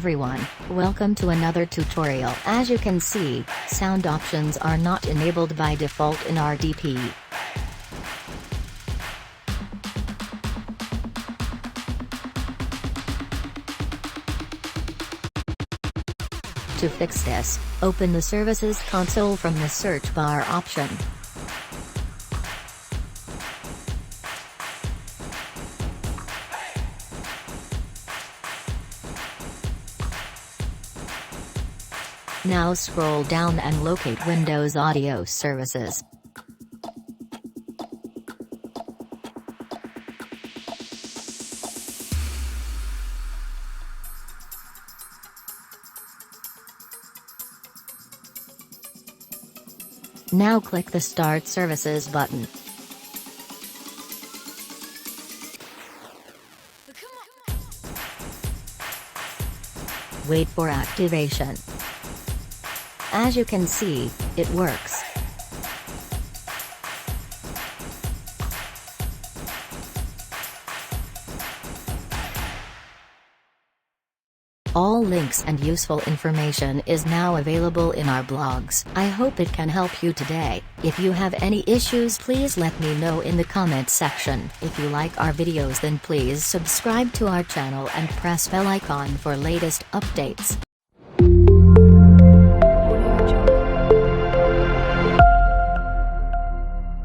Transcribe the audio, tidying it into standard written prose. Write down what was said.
everyone, welcome to another tutorial. As you can see, sound options are not enabled by default in RDP. To fix this, open the Services console from the search bar option. Now scroll down and locate Windows Audio Services. Now click the Start Services button. Wait for activation. As you can see, it works. All links and useful information is now available in our blogs. I hope it can help you today. If you have any issues, please let me know in the comment section. If you like our videos, then please subscribe to our channel and press bell icon for latest updates.